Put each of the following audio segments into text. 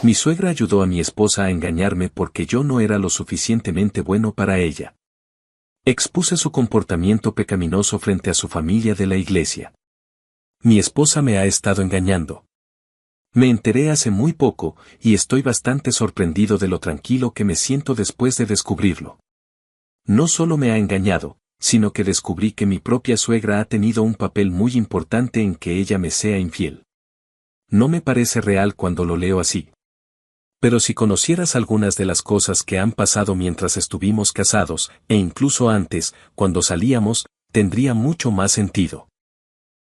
Mi suegra ayudó a mi esposa a engañarme porque yo no era lo suficientemente bueno para ella. Expuse su comportamiento pecaminoso frente a su familia de la iglesia. Mi esposa me ha estado engañando. Me enteré hace muy poco, y estoy bastante sorprendido de lo tranquilo que me siento después de descubrirlo. No solo me ha engañado, sino que descubrí que mi propia suegra ha tenido un papel muy importante en que ella me sea infiel. No me parece real cuando lo leo así. Pero si conocieras algunas de las cosas que han pasado mientras estuvimos casados, e incluso antes, cuando salíamos, tendría mucho más sentido.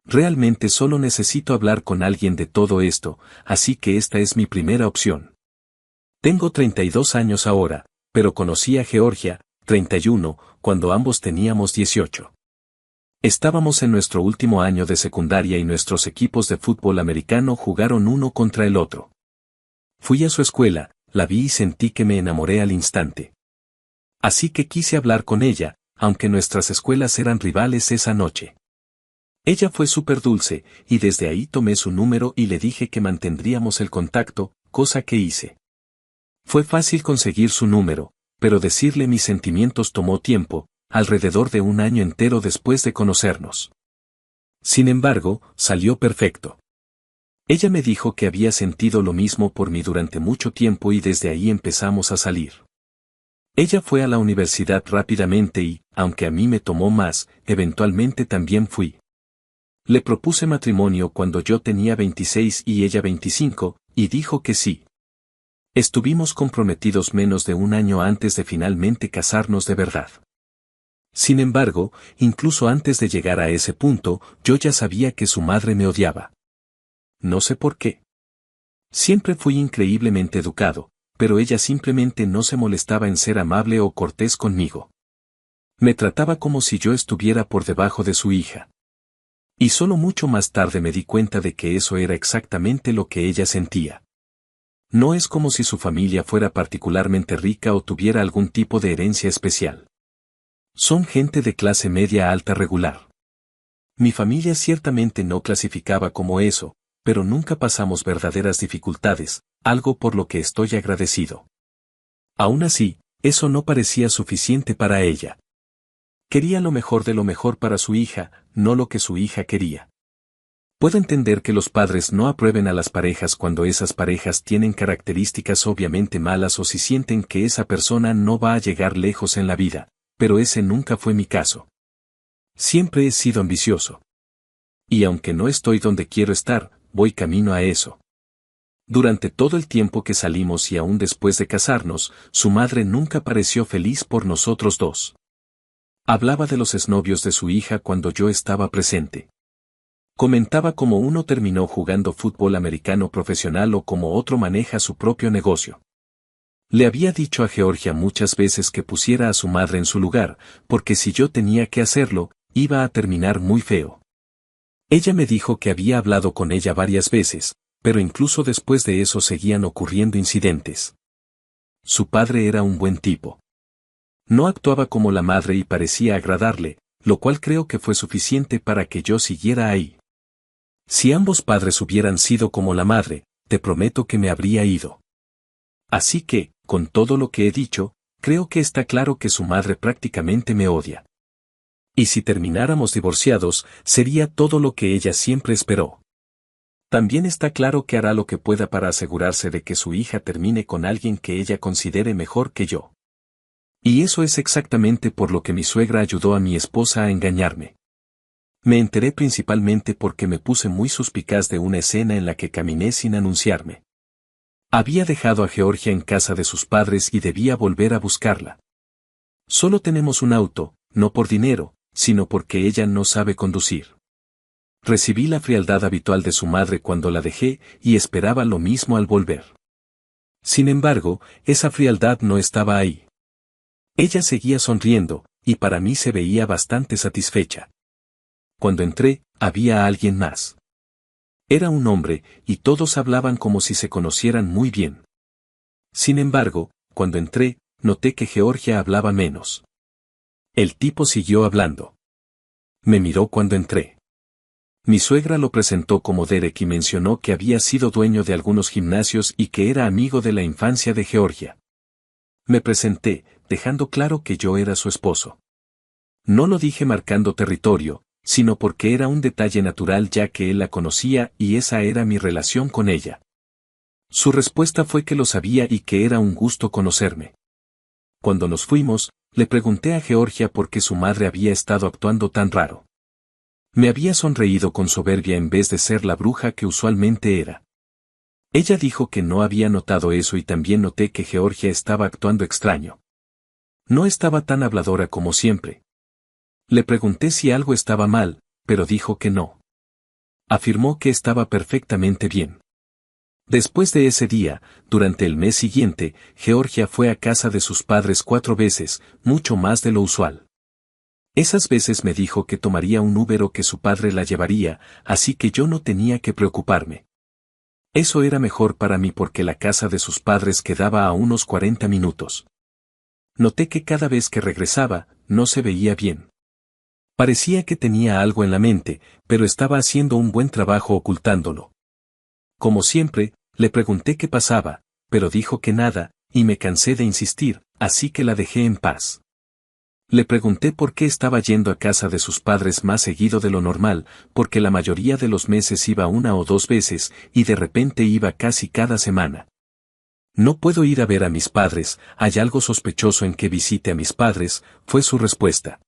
Realmente solo necesito hablar con alguien de todo esto, así que esta es mi primera opción. Tengo 32 años ahora, pero conocí a Georgia, 31, cuando ambos teníamos 18. Estábamos en nuestro último año de secundaria y nuestros equipos de fútbol americano jugaron uno contra el otro. Fui a su escuela, la vi y sentí que me enamoré al instante. Así que quise hablar con ella, aunque nuestras escuelas eran rivales esa noche. Ella fue súper dulce, y desde ahí tomé su número y le dije que mantendríamos el contacto, cosa que hice. Fue fácil conseguir su número, pero decirle mis sentimientos tomó tiempo, alrededor de un año entero después de conocernos. Sin embargo, salió perfecto. Ella me dijo que había sentido lo mismo por mí durante mucho tiempo y desde ahí empezamos a salir. Ella fue a la universidad rápidamente y, aunque a mí me tomó más, eventualmente también fui. Le propuse matrimonio cuando yo tenía 26 y ella 25, y dijo que sí. Estuvimos comprometidos menos de un año antes de finalmente casarnos de verdad. Sin embargo, incluso antes de llegar a ese punto, yo ya sabía que su madre me odiaba. No sé por qué. Siempre fui increíblemente educado, pero ella simplemente no se molestaba en ser amable o cortés conmigo. Me trataba como si yo estuviera por debajo de su hija. Y solo mucho más tarde me di cuenta de que eso era exactamente lo que ella sentía. No es como si su familia fuera particularmente rica o tuviera algún tipo de herencia especial. Son gente de clase media alta regular. Mi familia ciertamente no clasificaba como eso, pero nunca pasamos verdaderas dificultades, algo por lo que estoy agradecido. Aún así, eso no parecía suficiente para ella. Quería lo mejor de lo mejor para su hija, no lo que su hija quería. Puedo entender que los padres no aprueben a las parejas cuando esas parejas tienen características obviamente malas o si sienten que esa persona no va a llegar lejos en la vida, pero ese nunca fue mi caso. Siempre he sido ambicioso. Y aunque no estoy donde quiero estar, voy camino a eso. Durante todo el tiempo que salimos y aún después de casarnos, su madre nunca pareció feliz por nosotros dos. Hablaba de los exnovios de su hija cuando yo estaba presente. Comentaba cómo uno terminó jugando fútbol americano profesional o cómo otro maneja su propio negocio. Le había dicho a Georgia muchas veces que pusiera a su madre en su lugar, porque si yo tenía que hacerlo, iba a terminar muy feo. Ella me dijo que había hablado con ella varias veces, pero incluso después de eso seguían ocurriendo incidentes. Su padre era un buen tipo. No actuaba como la madre y parecía agradarle, lo cual creo que fue suficiente para que yo siguiera ahí. Si ambos padres hubieran sido como la madre, te prometo que me habría ido. Así que, con todo lo que he dicho, creo que está claro que su madre prácticamente me odia. Y si termináramos divorciados, sería todo lo que ella siempre esperó. También está claro que hará lo que pueda para asegurarse de que su hija termine con alguien que ella considere mejor que yo. Y eso es exactamente por lo que mi suegra ayudó a mi esposa a engañarme. Me enteré principalmente porque me puse muy suspicaz de una escena en la que caminé sin anunciarme. Había dejado a Georgia en casa de sus padres y debía volver a buscarla. Solo tenemos un auto, no por dinero, sino porque ella no sabe conducir. Recibí la frialdad habitual de su madre cuando la dejé y esperaba lo mismo al volver. Sin embargo, esa frialdad no estaba ahí. Ella seguía sonriendo, y para mí se veía bastante satisfecha. Cuando entré, había alguien más. Era un hombre, y todos hablaban como si se conocieran muy bien. Sin embargo, cuando entré, noté que Georgia hablaba menos. El tipo siguió hablando. Me miró cuando entré. Mi suegra lo presentó como Derek y mencionó que había sido dueño de algunos gimnasios y que era amigo de la infancia de Georgia. Me presenté, dejando claro que yo era su esposo. No lo dije marcando territorio, sino porque era un detalle natural ya que él la conocía y esa era mi relación con ella. Su respuesta fue que lo sabía y que era un gusto conocerme. Cuando nos fuimos, le pregunté a Georgia por qué su madre había estado actuando tan raro. Me había sonreído con soberbia en vez de ser la bruja que usualmente era. Ella dijo que no había notado eso y también noté que Georgia estaba actuando extraño. No estaba tan habladora como siempre. Le pregunté si algo estaba mal, pero dijo que no. Afirmó que estaba perfectamente bien. Después de ese día, durante el mes siguiente, Georgia fue a casa de sus padres 4 veces, mucho más de lo usual. Esas veces me dijo que tomaría un Uber o que su padre la llevaría, así que yo no tenía que preocuparme. Eso era mejor para mí porque la casa de sus padres quedaba a unos 40 minutos. Noté que cada vez que regresaba, no se veía bien. Parecía que tenía algo en la mente, pero estaba haciendo un buen trabajo ocultándolo. Como siempre, le pregunté qué pasaba, pero dijo que nada, y me cansé de insistir, así que la dejé en paz. Le pregunté por qué estaba yendo a casa de sus padres más seguido de lo normal, porque la mayoría de los meses iba 1 o 2 veces, y de repente iba casi cada semana. No puedo ir a ver a mis padres, hay algo sospechoso en que visite a mis padres, fue su respuesta.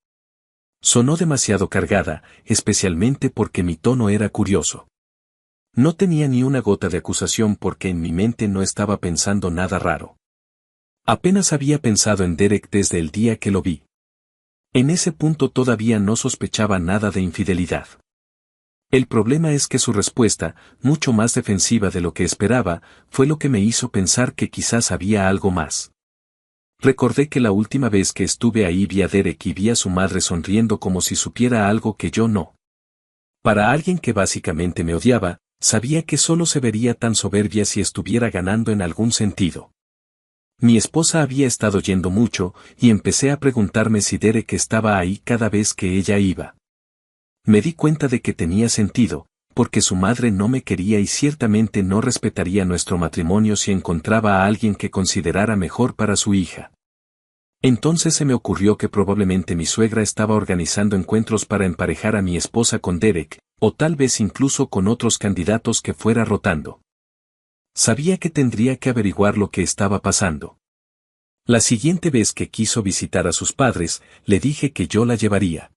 Sonó demasiado cargada, especialmente porque mi tono era curioso. No tenía ni una gota de acusación porque en mi mente no estaba pensando nada raro. Apenas había pensado en Derek desde el día que lo vi. En ese punto todavía no sospechaba nada de infidelidad. El problema es que su respuesta, mucho más defensiva de lo que esperaba, fue lo que me hizo pensar que quizás había algo más. Recordé que la última vez que estuve ahí vi a Derek y vi a su madre sonriendo como si supiera algo que yo no. Para alguien que básicamente me odiaba, sabía que solo se vería tan soberbia si estuviera ganando en algún sentido. Mi esposa había estado yendo mucho, y empecé a preguntarme si Derek estaba ahí cada vez que ella iba. Me di cuenta de que tenía sentido, porque su madre no me quería y ciertamente no respetaría nuestro matrimonio si encontraba a alguien que considerara mejor para su hija. Entonces se me ocurrió que probablemente mi suegra estaba organizando encuentros para emparejar a mi esposa con Derek, o tal vez incluso con otros candidatos que fuera rotando. Sabía que tendría que averiguar lo que estaba pasando. La siguiente vez que quiso visitar a sus padres, le dije que yo la llevaría.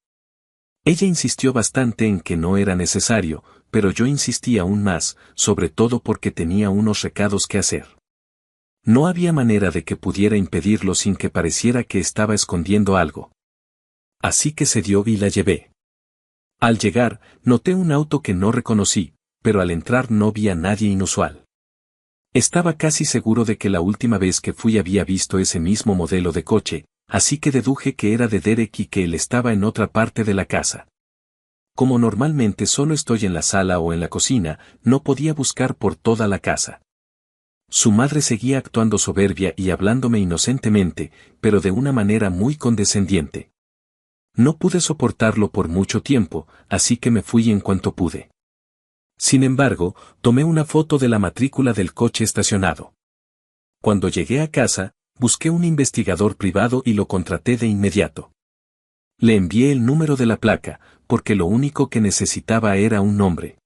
Ella insistió bastante en que no era necesario, pero yo insistí aún más, sobre todo porque tenía unos recados que hacer. No había manera de que pudiera impedirlo sin que pareciera que estaba escondiendo algo. Así que se dio y la llevé. Al llegar, noté un auto que no reconocí, pero al entrar no vi a nadie inusual. Estaba casi seguro de que la última vez que fui había visto ese mismo modelo de coche, así que deduje que era de Derek y que él estaba en otra parte de la casa. Como normalmente solo estoy en la sala o en la cocina, no podía buscar por toda la casa. Su madre seguía actuando soberbia y hablándome inocentemente, pero de una manera muy condescendiente. No pude soportarlo por mucho tiempo, así que me fui en cuanto pude. Sin embargo, tomé una foto de la matrícula del coche estacionado. Cuando llegué a casa, busqué un investigador privado y lo contraté de inmediato. Le envié el número de la placa, porque lo único que necesitaba era un nombre.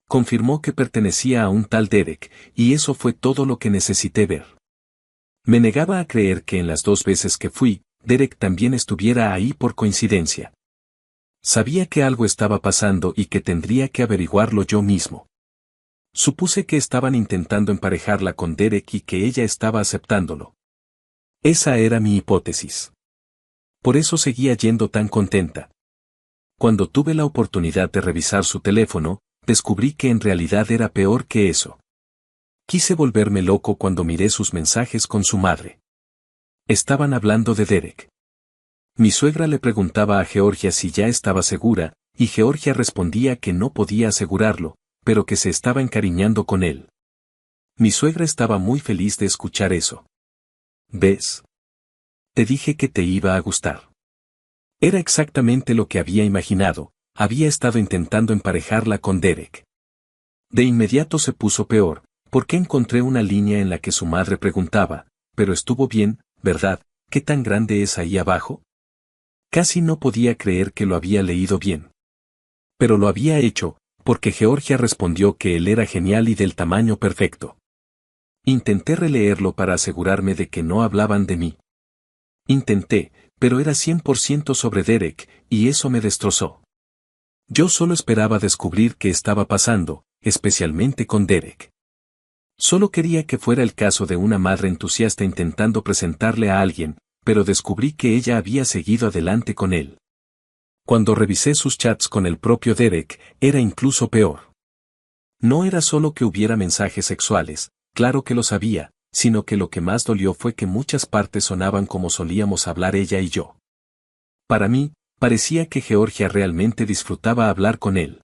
Confirmó que pertenecía a un tal Derek, y eso fue todo lo que necesité ver. Me negaba a creer que en las 2 veces que fui, Derek también estuviera ahí por coincidencia. Sabía que algo estaba pasando y que tendría que averiguarlo yo mismo. Supuse que estaban intentando emparejarla con Derek y que ella estaba aceptándolo. Esa era mi hipótesis. Por eso seguía yendo tan contenta. Cuando tuve la oportunidad de revisar su teléfono, descubrí que en realidad era peor que eso. Quise volverme loco cuando miré sus mensajes con su madre. Estaban hablando de Derek. Mi suegra le preguntaba a Georgia si ya estaba segura, y Georgia respondía que no podía asegurarlo, pero que se estaba encariñando con él. Mi suegra estaba muy feliz de escuchar eso. ¿Ves? Te dije que te iba a gustar. Era exactamente lo que había imaginado, había estado intentando emparejarla con Derek. De inmediato se puso peor, porque encontré una línea en la que su madre preguntaba, «Pero estuvo bien, ¿verdad? ¿Qué tan grande es ahí abajo?». Casi no podía creer que lo había leído bien. Pero lo había hecho, porque Georgia respondió que él era genial y del tamaño perfecto. Intenté releerlo para asegurarme de que no hablaban de mí. Intenté, pero era 100% sobre Derek, y eso me destrozó. Yo solo esperaba descubrir qué estaba pasando, especialmente con Derek. Solo quería que fuera el caso de una madre entusiasta intentando presentarle a alguien, pero descubrí que ella había seguido adelante con él. Cuando revisé sus chats con el propio Derek, era incluso peor. No era solo que hubiera mensajes sexuales, claro que lo sabía, sino que lo que más dolió fue que muchas partes sonaban como solíamos hablar ella y yo. Para mí, parecía que Georgia realmente disfrutaba hablar con él.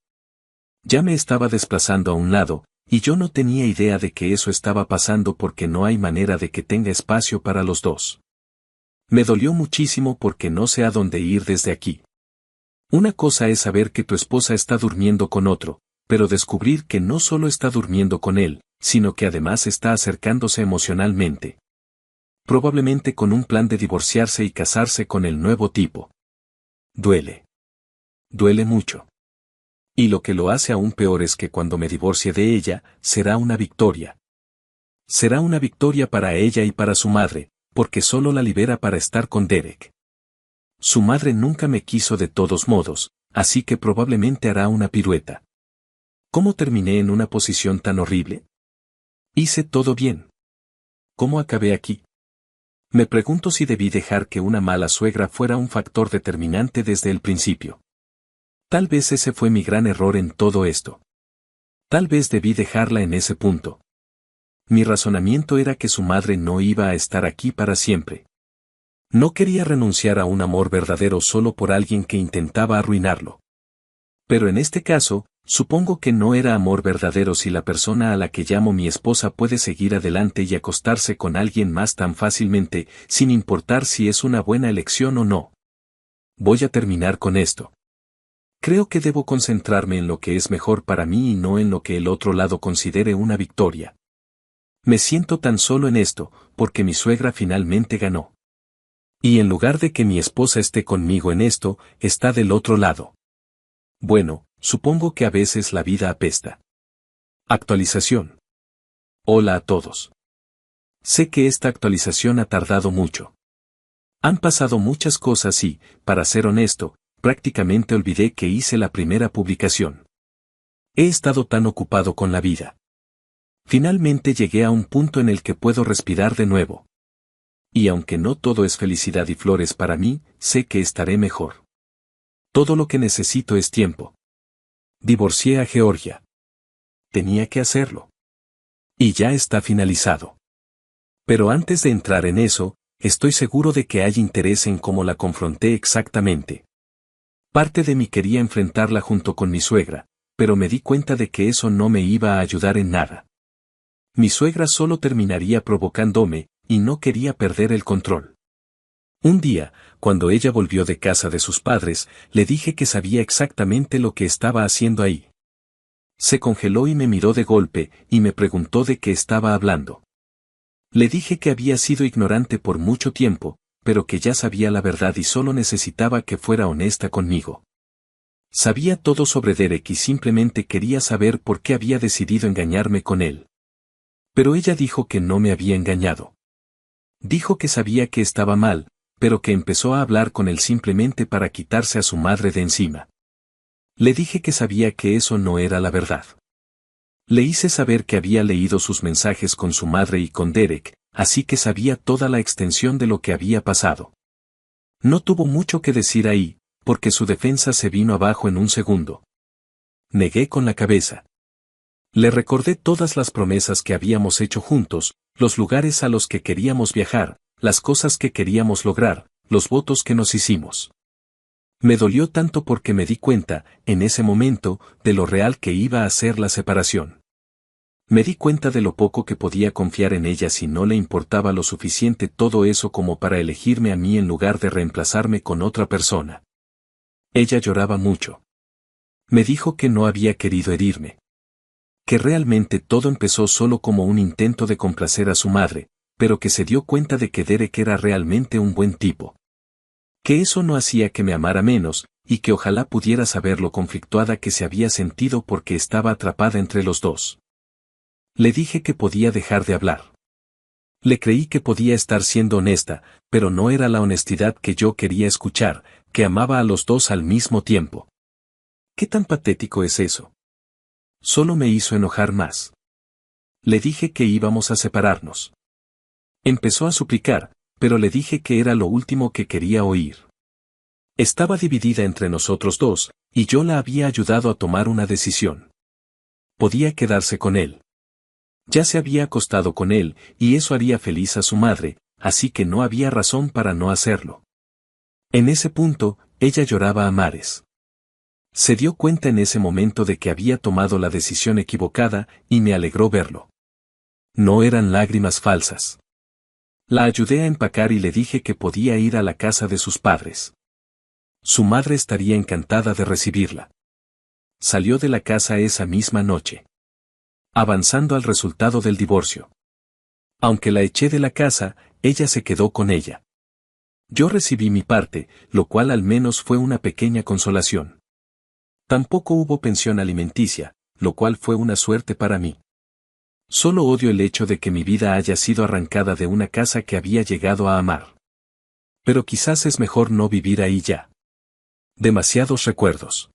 Ya me estaba desplazando a un lado, y yo no tenía idea de que eso estaba pasando porque no hay manera de que tenga espacio para los dos. Me dolió muchísimo porque no sé a dónde ir desde aquí. Una cosa es saber que tu esposa está durmiendo con otro, pero descubrir que no solo está durmiendo con él, sino que además está acercándose emocionalmente. Probablemente con un plan de divorciarse y casarse con el nuevo tipo. Duele. Duele mucho. Y lo que lo hace aún peor es que cuando me divorcie de ella, será una victoria. Será una victoria para ella y para su madre, porque solo la libera para estar con Derek. Su madre nunca me quiso de todos modos, así que probablemente hará una pirueta. ¿Cómo terminé en una posición tan horrible? Hice todo bien. ¿Cómo acabé aquí? Me pregunto si debí dejar que una mala suegra fuera un factor determinante desde el principio. Tal vez ese fue mi gran error en todo esto. Tal vez debí dejarla en ese punto. Mi razonamiento era que su madre no iba a estar aquí para siempre. No quería renunciar a un amor verdadero solo por alguien que intentaba arruinarlo. Pero en este caso, supongo que no era amor verdadero si la persona a la que llamo mi esposa puede seguir adelante y acostarse con alguien más tan fácilmente, sin importar si es una buena elección o no. Voy a terminar con esto. Creo que debo concentrarme en lo que es mejor para mí y no en lo que el otro lado considere una victoria. Me siento tan solo en esto, porque mi suegra finalmente ganó. Y en lugar de que mi esposa esté conmigo en esto, está del otro lado. Bueno, supongo que a veces la vida apesta. Actualización. Hola a todos. Sé que esta actualización ha tardado mucho. Han pasado muchas cosas y, para ser honesto, prácticamente olvidé que hice la primera publicación. He estado tan ocupado con la vida. Finalmente llegué a un punto en el que puedo respirar de nuevo. Y aunque no todo es felicidad y flores para mí, sé que estaré mejor. Todo lo que necesito es tiempo. Divorcié a Georgia. Tenía que hacerlo. Y ya está finalizado. Pero antes de entrar en eso, estoy seguro de que hay interés en cómo la confronté exactamente. Parte de mí quería enfrentarla junto con mi suegra, pero me di cuenta de que eso no me iba a ayudar en nada. Mi suegra solo terminaría provocándome, y no quería perder el control. Un día, cuando ella volvió de casa de sus padres, le dije que sabía exactamente lo que estaba haciendo ahí. Se congeló y me miró de golpe, y me preguntó de qué estaba hablando. Le dije que había sido ignorante por mucho tiempo, pero que ya sabía la verdad y solo necesitaba que fuera honesta conmigo. Sabía todo sobre Derek y simplemente quería saber por qué había decidido engañarme con él. Pero ella dijo que no me había engañado. Dijo que sabía que estaba mal, pero que empezó a hablar con él simplemente para quitarse a su madre de encima. Le dije que sabía que eso no era la verdad. Le hice saber que había leído sus mensajes con su madre y con Derek, así que sabía toda la extensión de lo que había pasado. No tuvo mucho que decir ahí, porque su defensa se vino abajo en un segundo. Negué con la cabeza. Le recordé todas las promesas que habíamos hecho juntos, los lugares a los que queríamos viajar, las cosas que queríamos lograr, los votos que nos hicimos. Me dolió tanto porque me di cuenta, en ese momento, de lo real que iba a ser la separación. Me di cuenta de lo poco que podía confiar en ella si no le importaba lo suficiente todo eso como para elegirme a mí en lugar de reemplazarme con otra persona. Ella lloraba mucho. Me dijo que no había querido herirme. Que realmente todo empezó solo como un intento de complacer a su madre, pero que se dio cuenta de que Derek era realmente un buen tipo. Que eso no hacía que me amara menos, y que ojalá pudiera saber lo conflictuada que se había sentido porque estaba atrapada entre los dos. Le dije que podía dejar de hablar. Le creí que podía estar siendo honesta, pero no era la honestidad que yo quería escuchar, que amaba a los dos al mismo tiempo. ¿Qué tan patético es eso? Solo me hizo enojar más. Le dije que íbamos a separarnos. Empezó a suplicar, pero le dije que era lo último que quería oír. Estaba dividida entre nosotros dos, y yo la había ayudado a tomar una decisión. Podía quedarse con él. Ya se había acostado con él, y eso haría feliz a su madre, así que no había razón para no hacerlo. En ese punto, ella lloraba a mares. Se dio cuenta en ese momento de que había tomado la decisión equivocada, y me alegró verlo. No eran lágrimas falsas. La ayudé a empacar y le dije que podía ir a la casa de sus padres. Su madre estaría encantada de recibirla. Salió de la casa esa misma noche. Avanzando al resultado del divorcio. Aunque la eché de la casa, ella se quedó con ella. Yo recibí mi parte, lo cual al menos fue una pequeña consolación. Tampoco hubo pensión alimenticia, lo cual fue una suerte para mí. Solo odio el hecho de que mi vida haya sido arrancada de una casa que había llegado a amar. Pero quizás es mejor no vivir ahí ya. Demasiados recuerdos.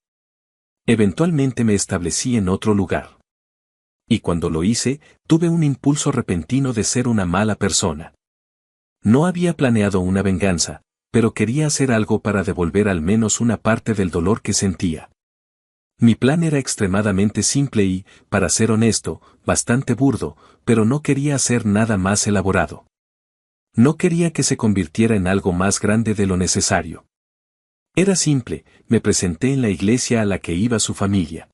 Eventualmente me establecí en otro lugar. Y cuando lo hice, tuve un impulso repentino de ser una mala persona. No había planeado una venganza, pero quería hacer algo para devolver al menos una parte del dolor que sentía. Mi plan era extremadamente simple y, para ser honesto, bastante burdo, pero no quería hacer nada más elaborado. No quería que se convirtiera en algo más grande de lo necesario. Era simple, me presenté en la iglesia a la que iba su familia.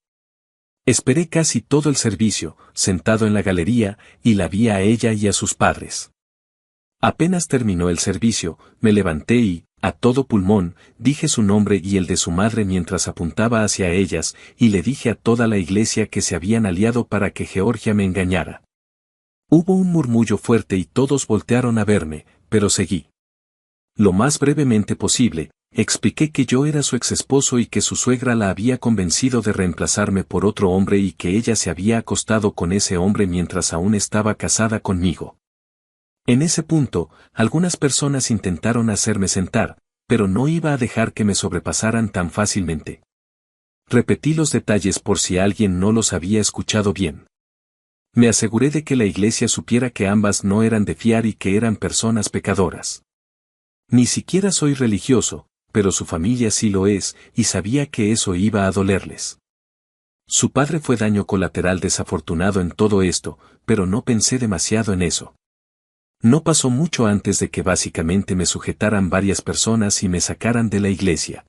Esperé casi todo el servicio, sentado en la galería, y la vi a ella y a sus padres. Apenas terminó el servicio, me levanté y, a todo pulmón, dije su nombre y el de su madre mientras apuntaba hacia ellas, y le dije a toda la iglesia que se habían aliado para que Georgia me engañara. Hubo un murmullo fuerte y todos voltearon a verme, pero seguí. Lo más brevemente posible, expliqué que yo era su exesposo y que su suegra la había convencido de reemplazarme por otro hombre y que ella se había acostado con ese hombre mientras aún estaba casada conmigo. En ese punto, algunas personas intentaron hacerme sentar, pero no iba a dejar que me sobrepasaran tan fácilmente. Repetí los detalles por si alguien no los había escuchado bien. Me aseguré de que la iglesia supiera que ambas no eran de fiar y que eran personas pecadoras. Ni siquiera soy religioso, pero su familia sí lo es, y sabía que eso iba a dolerles. Su padre fue daño colateral desafortunado en todo esto, pero no pensé demasiado en eso. No pasó mucho antes de que básicamente me sujetaran varias personas y me sacaran de la iglesia.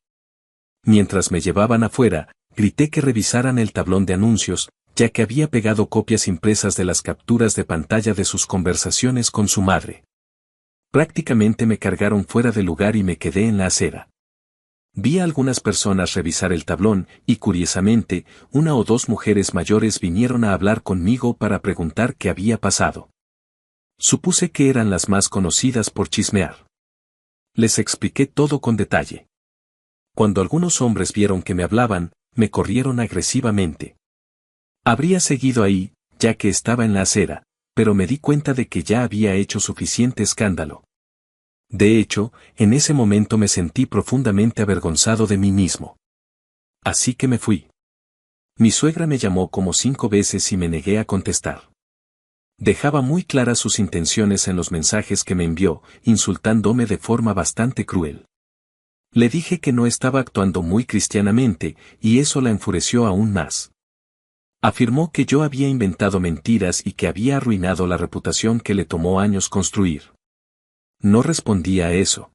Mientras me llevaban afuera, grité que revisaran el tablón de anuncios, ya que había pegado copias impresas de las capturas de pantalla de sus conversaciones con su madre. Prácticamente me cargaron fuera del lugar y me quedé en la acera. Vi a algunas personas revisar el tablón y curiosamente, una o dos mujeres mayores vinieron a hablar conmigo para preguntar qué había pasado. Supuse que eran las más conocidas por chismear. Les expliqué todo con detalle. Cuando algunos hombres vieron que me hablaban, me corrieron agresivamente. Habría seguido ahí, ya que estaba en la acera, pero me di cuenta de que ya había hecho suficiente escándalo. De hecho, en ese momento me sentí profundamente avergonzado de mí mismo. Así que me fui. Mi suegra me llamó como 5 veces y me negué a contestar. Dejaba muy claras sus intenciones en los mensajes que me envió, insultándome de forma bastante cruel. Le dije que no estaba actuando muy cristianamente, y eso la enfureció aún más. Afirmó que yo había inventado mentiras y que había arruinado la reputación que le tomó años construir. No respondí a eso.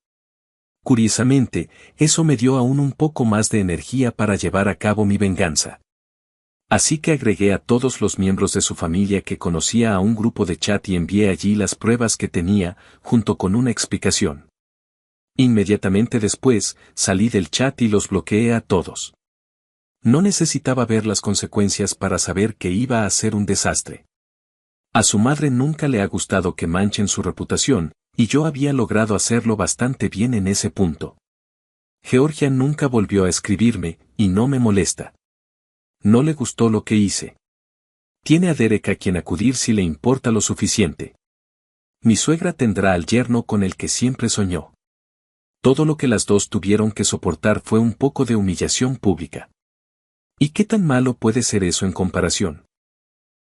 Curiosamente, eso me dio aún un poco más de energía para llevar a cabo mi venganza. Así que agregué a todos los miembros de su familia que conocía a un grupo de chat y envié allí las pruebas que tenía, junto con una explicación. Inmediatamente después, salí del chat y los bloqueé a todos. No necesitaba ver las consecuencias para saber que iba a ser un desastre. A su madre nunca le ha gustado que manchen su reputación, y yo había logrado hacerlo bastante bien en ese punto. Georgia nunca volvió a escribirme, y no me molesta. No le gustó lo que hice. Tiene a Derek a quien acudir si le importa lo suficiente. Mi suegra tendrá al yerno con el que siempre soñó. Todo lo que las dos tuvieron que soportar fue un poco de humillación pública. ¿Y qué tan malo puede ser eso en comparación?